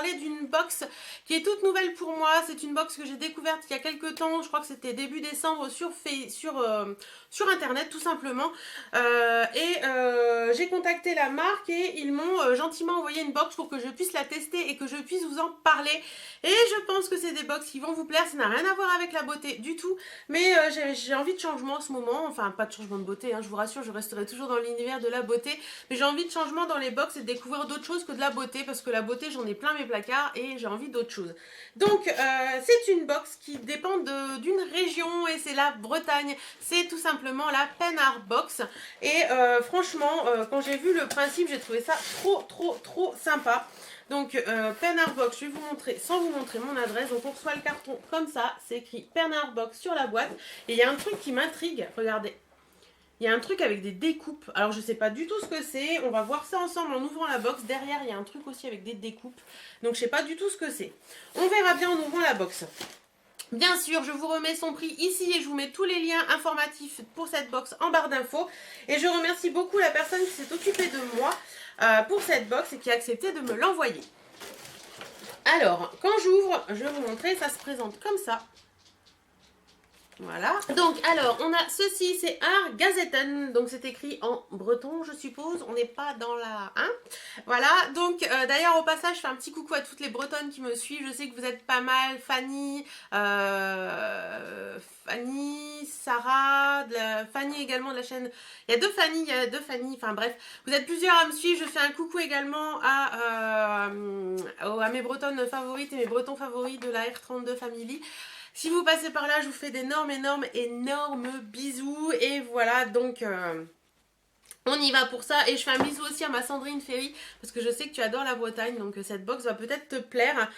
parler d'une box qui est toute nouvelle pour moi. C'est une box que j'ai découverte il y a quelques temps, je crois que c'était début décembre sur internet tout simplement. J'ai contacté la marque et ils m'ont gentiment envoyé une box pour que je puisse la tester et que je puisse vous en parler. Et je pense que c'est des box qui vont vous plaire, ça n'a rien à voir avec la beauté du tout, mais j'ai envie de changement en ce moment, enfin pas de changement de beauté, hein, je vous rassure, je resterai toujours dans l'univers de la beauté, mais j'ai envie de changement dans les box et de découvrir d'autres choses que de la beauté, parce que la beauté j'en ai plein mes placards et j'ai envie d'autres choses. Donc c'est une box qui dépend d'une région et c'est la Bretagne, c'est tout simplement la Penard Box et franchement quand j'ai vu le principe j'ai trouvé ça trop sympa. Donc Penard Box, je vais vous montrer sans vous montrer mon adresse. Donc on reçoit le carton comme ça, c'est écrit Penard Box sur la boîte. Et il y a un truc qui m'intrigue, regardez. Il y a un truc avec des découpes. Alors je sais pas du tout ce que c'est, on va voir ça ensemble en ouvrant la box. Derrière il y a un truc aussi avec des découpes. Donc je sais pas du tout ce que c'est. On verra bien en ouvrant la box. Bien sûr, je vous remets son prix ici et je vous mets tous les liens informatifs pour cette box en barre d'infos. Et je remercie beaucoup la personne qui s'est occupée de moi pour cette box et qui a accepté de me l'envoyer. Alors, quand j'ouvre, je vais vous montrer, ça se présente comme ça. Voilà. Donc, alors, on a ceci, c'est un gazetten. Donc, c'est écrit en breton, je suppose. On n'est pas dans la... Hein, voilà. Donc, d'ailleurs, au passage, je fais un petit coucou à toutes les bretonnes qui me suivent. Je sais que vous êtes pas mal. Fanny, Sarah, Fanny également de la chaîne. Il y a deux Fanny. Enfin, bref. Vous êtes plusieurs à me suivre. Je fais un coucou également à mes bretonnes favorites et mes bretons favoris de la R32 Family. Si vous passez par là, je vous fais d'énormes bisous. Et voilà, donc on y va pour ça. Et je fais un bisou aussi à ma Sandrine Ferry, parce que je sais que tu adores la Bretagne, donc cette box va peut-être te plaire.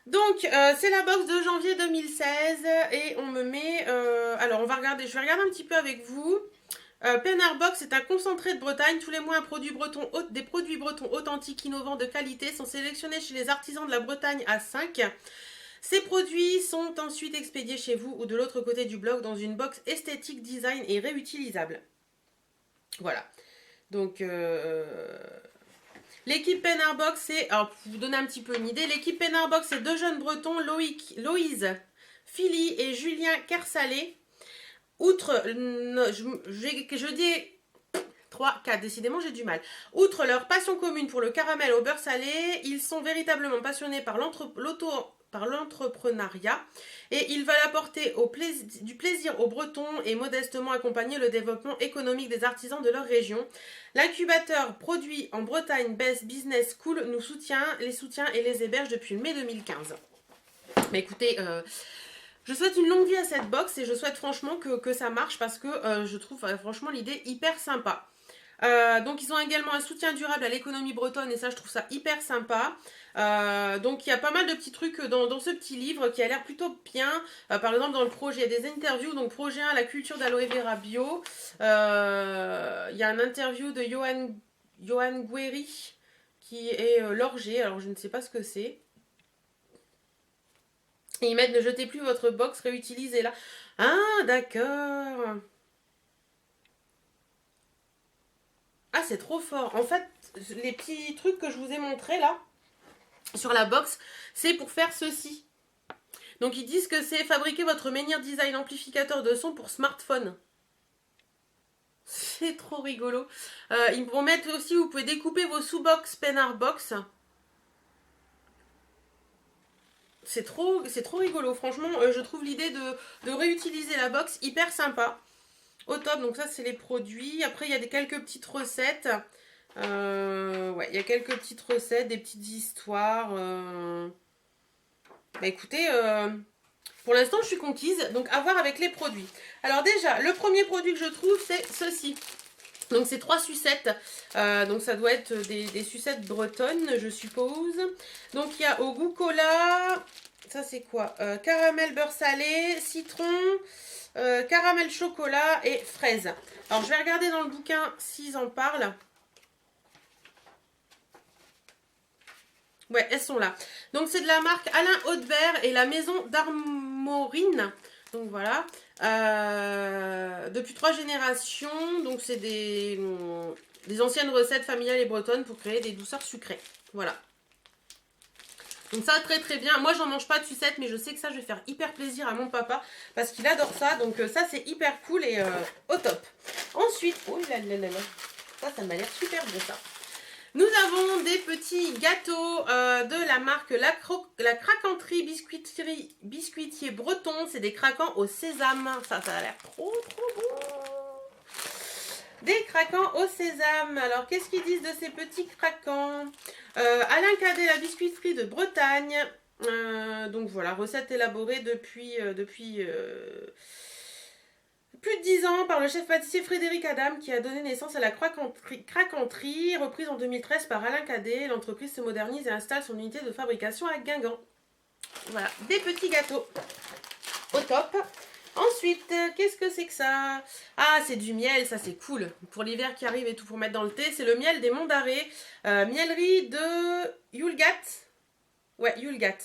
Donc c'est la box de janvier 2016 et on me met... alors on va regarder, je vais regarder un petit peu avec vous. Penard Box est un concentré de Bretagne. Tous les mois, des produits bretons authentiques, innovants, de qualité sont sélectionnés chez les artisans de la Bretagne à 5. Ces produits sont ensuite expédiés chez vous ou de l'autre côté du blog dans une box esthétique, design et réutilisable. Voilà. Donc, l'équipe Penard Box, c'est... Alors, pour vous donner un petit peu une idée, l'équipe Penard Box, c'est deux jeunes bretons, Loïse Philly et Julien Kersalé. Outre... Je dis... 3, 4, décidément j'ai du mal. Outre leur passion commune pour le caramel au beurre salé, ils sont véritablement passionnés par l'entrepreneuriat et ils veulent apporter du plaisir aux Bretons et modestement accompagner le développement économique des artisans de leur région. L'incubateur produit en Bretagne Best Business School nous soutient et les héberge depuis mai 2015. Mais écoutez, je souhaite une longue vie à cette box et je souhaite franchement que ça marche parce que je trouve franchement l'idée hyper sympa. Donc ils ont également un soutien durable à l'économie bretonne et ça je trouve ça hyper sympa. Donc il y a pas mal de petits trucs dans ce petit livre qui a l'air plutôt bien. Par exemple dans le projet il y a des interviews, donc projet 1 la culture d'aloe vera bio. Il y a un interview de Johan Guéry qui est l'orger, alors je ne sais pas ce que c'est. Et ils mettent ne jetez plus votre box, réutilisez-la. Ah d'accord. Ah, c'est trop fort. En fait, les petits trucs que je vous ai montrés là, sur la box, c'est pour faire ceci. Donc, ils disent que c'est fabriquer votre menhir design amplificateur de son pour smartphone. C'est trop rigolo. Ils vont mettre aussi, vous pouvez découper vos sous-box Penard Box. C'est trop rigolo. Franchement, je trouve l'idée de réutiliser la box hyper sympa. Au top, donc ça c'est les produits. Après il y a quelques petites recettes. Ouais, il y a quelques petites recettes, des petites histoires. Bah écoutez, pour l'instant je suis conquise. Donc à voir avec les produits. Alors déjà, le premier produit que je trouve c'est ceci. Donc c'est 3 sucettes. Donc ça doit être des sucettes bretonnes, je suppose. Donc il y a au goût cola. Ça c'est quoi? Caramel beurre salé, citron. Caramel chocolat et fraise. Alors je vais regarder dans le bouquin s'ils en parlent. Ouais, elles sont là. Donc c'est de la marque Alain Haudebert et la maison d'Armorine. Donc voilà. Depuis 3 générations. Donc c'est des anciennes recettes familiales et bretonnes pour créer des douceurs sucrées. Voilà. Donc ça, très très bien. Moi, j'en mange pas de sucette, mais je sais que ça, je vais faire hyper plaisir à mon papa parce qu'il adore ça. Donc ça, c'est hyper cool et au top. Ensuite, oh là là là là, ça m'a l'air super bon ça. Nous avons des petits gâteaux de la marque La Craquanterie Biscuitier Breton. C'est des craquants au sésame. Ça a l'air trop bon. Des craquants au sésame. Alors, qu'est-ce qu'ils disent de ces petits craquants? Alain Cadet, la biscuiterie de Bretagne. Donc voilà, recette élaborée depuis plus de 10 ans par le chef pâtissier Frédéric Adam qui a donné naissance à la Craquanterie, reprise en 2013 par Alain Cadet. L'entreprise se modernise et installe son unité de fabrication à Guingamp. Voilà, des petits gâteaux au top. Ensuite, qu'est-ce que c'est que ça? Ah, c'est du miel, ça c'est cool. Pour l'hiver qui arrive et tout, pour mettre dans le thé. C'est le miel des Monts d'Arrée. Miellerie de Yulgat. Ouais, Yulgat.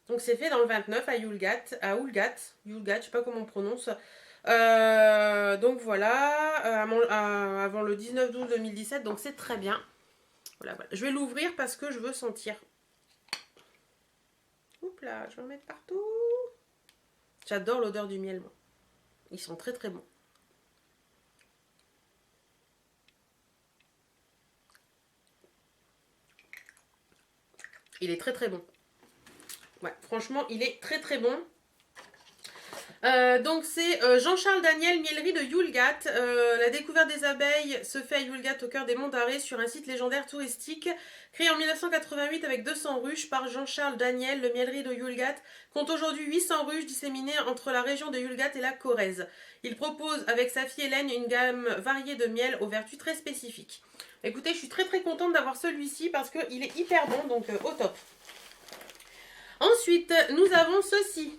Donc c'est fait dans le 29 à Yulgat. Yulgat, je sais pas comment on prononce. Donc voilà, avant le 19-12-2017, donc c'est très bien. Voilà. Je vais l'ouvrir parce que je veux sentir. Oups là, je vais en mettre partout. J'adore l'odeur du miel, moi. Ils sont très très bons. Il est très très bon. Ouais, franchement, il est très très bon. Donc c'est Jean-Charles Daniel, Miellerie de Yulgat. La découverte des abeilles se fait à Yulgat au cœur des Monts d'Arrée sur un site légendaire touristique. Créé en 1988 avec 200 ruches par Jean-Charles Daniel, le Miellerie de Yulgat compte aujourd'hui 800 ruches disséminées entre la région de Yulgat et la Corrèze. Il propose avec sa fille Hélène une gamme variée de miel aux vertus très spécifiques. Écoutez, je suis très très contente d'avoir celui-ci parce qu'il est hyper bon, donc au top. Ensuite, nous avons ceci.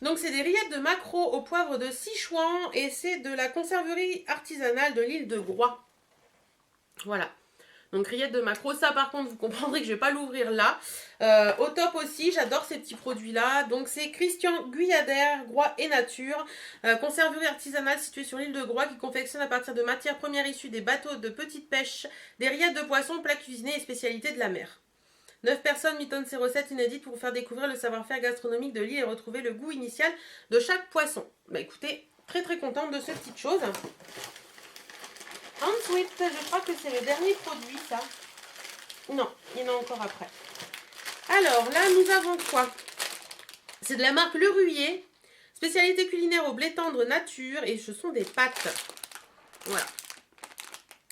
Donc c'est des rillettes de maquereau au poivre de Sichuan et c'est de la conserverie artisanale de l'île de Groix. Voilà. Donc rillettes de maquereau, ça par contre vous comprendrez que je ne vais pas l'ouvrir là. Au top aussi, j'adore ces petits produits là. Donc c'est Christian Guyader, Groix et Nature, conserverie artisanale située sur l'île de Groix qui confectionne à partir de matières premières issues des bateaux de petite pêche, des rillettes de poisson, plats cuisinés et spécialités de la mer. 9 personnes mitonnent ces recettes inédites pour vous faire découvrir le savoir-faire gastronomique de l'île et retrouver le goût initial de chaque poisson. Bah écoutez, très très contente de ces petites choses. Ensuite, je crois que c'est le dernier produit ça. Non, il y en a encore après. Alors là, nous avons quoi? C'est de la marque Le Ruyer. Spécialité culinaire au blé tendre nature et ce sont des pâtes. Voilà.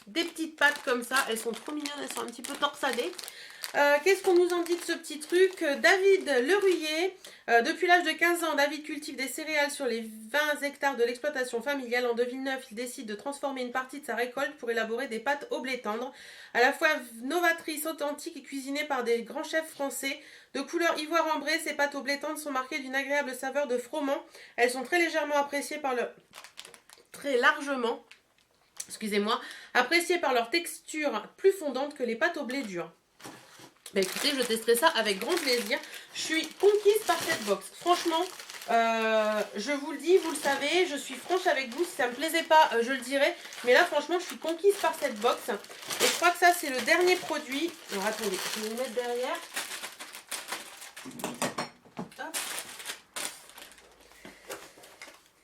Des petites pâtes comme ça, elles sont trop mignonnes, elles sont un petit peu torsadées. Qu'est-ce qu'on nous en dit de ce petit truc? David Leruyer, depuis l'âge de 15 ans, David cultive des céréales sur les 20 hectares de l'exploitation familiale. En 2009, il décide de transformer une partie de sa récolte pour élaborer des pâtes au blé tendre, à la fois novatrices, authentiques et cuisinées par des grands chefs français. De couleur ivoire ambrée, ces pâtes au blé tendre sont marquées d'une agréable saveur de froment. Elles sont très légèrement appréciées par le... très largement, excusez-moi, appréciées par leur texture plus fondante que les pâtes au blé dur. Bah écoutez, je testerai ça avec grand plaisir. Je suis conquise par cette box. Franchement, je vous le dis, vous le savez, je suis franche avec vous. Si ça ne me plaisait pas, je le dirais. Mais là, franchement, je suis conquise par cette box. Et je crois que ça, c'est le dernier produit. Alors, attendez, je vais vous mettre derrière. Hop.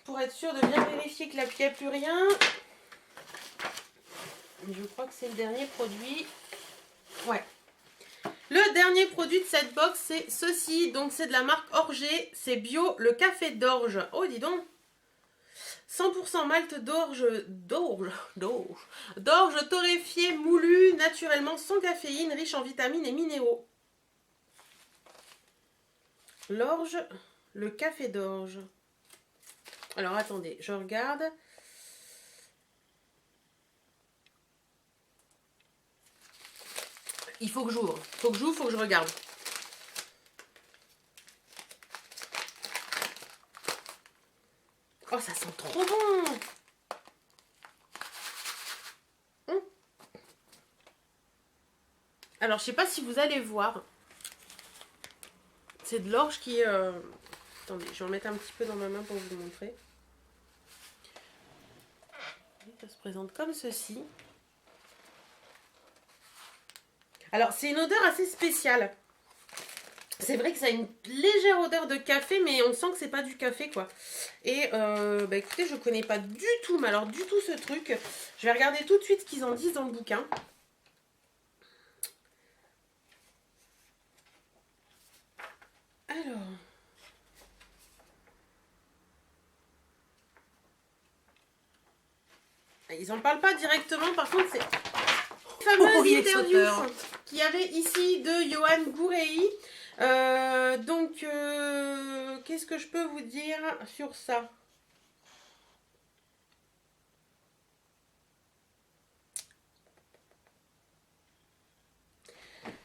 Pour être sûr de bien vérifier qu'il n'y a plus rien. Je crois que c'est le dernier produit. Ouais. Le dernier produit de cette box, c'est ceci. Donc, c'est de la marque Orgé. C'est bio, le café d'orge. Oh, dis donc. 100% malt d'orge torréfié, moulu, naturellement, sans caféine, riche en vitamines et minéraux. L'orge, le café d'orge. Alors, attendez, je regarde. Il faut que j'ouvre. Faut que je regarde. Oh, ça sent trop bon. Alors, je sais pas si vous allez voir. C'est de l'orge qui... Attendez, je vais en mettre un petit peu dans ma main pour vous montrer. Ça se présente comme ceci. Alors, c'est une odeur assez spéciale. C'est vrai que ça a une légère odeur de café, mais on sent que c'est pas du café, quoi. Et bah écoutez, je connais pas du tout, mais alors du tout ce truc. Je vais regarder tout de suite ce qu'ils en disent dans le bouquin. Alors... Ils en parlent pas directement, par contre, c'est la fameuse interview qu'il y avait ici de Johan Gourey. Qu'est-ce que je peux vous dire sur ça?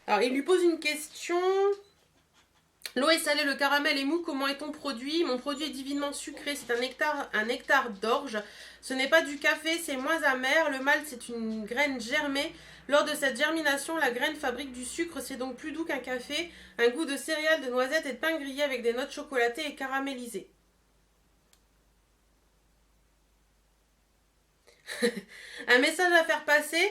Alors, il lui pose une question. L'eau est salée, le caramel est mou, comment est ton produit? Mon produit est divinement sucré, c'est un nectar d'orge. Ce n'est pas du café, c'est moins amer. Le malt, c'est une graine germée. Lors de cette germination, la graine fabrique du sucre, c'est donc plus doux qu'un café. Un goût de céréales, de noisettes et de pain grillé avec des notes chocolatées et caramélisées. Un message à faire passer.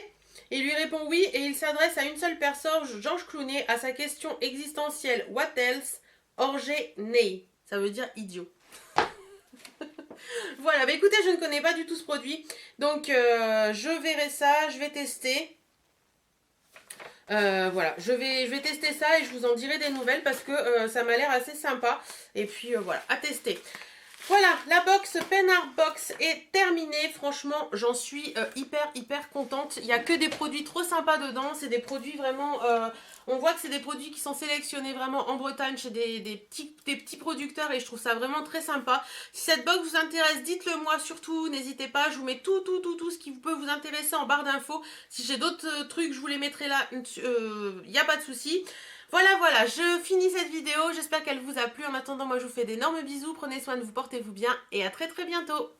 Il lui répond oui et il s'adresse à une seule personne, Georges Clooney, à sa question existentielle What else? Orge nei. Ça veut dire idiot. Voilà, bah écoutez, je ne connais pas du tout ce produit. Donc je verrai ça, je vais tester. Voilà, je vais tester ça et je vous en dirai des nouvelles parce que ça m'a l'air assez sympa. Et puis voilà, à tester. Voilà, la box Pen Art Box est terminée. Franchement, j'en suis hyper contente. Il n'y a que des produits trop sympas dedans. C'est des produits vraiment... on voit que c'est des produits qui sont sélectionnés vraiment en Bretagne chez des petits producteurs et je trouve ça vraiment très sympa. Si cette box vous intéresse, dites-le moi surtout. N'hésitez pas, je vous mets tout ce qui peut vous intéresser en barre d'infos. Si j'ai d'autres trucs, je vous les mettrai là. Il n'y a pas de souci. Voilà, je finis cette vidéo, j'espère qu'elle vous a plu. En attendant, moi je vous fais d'énormes bisous, prenez soin de vous, portez-vous bien et à très bientôt.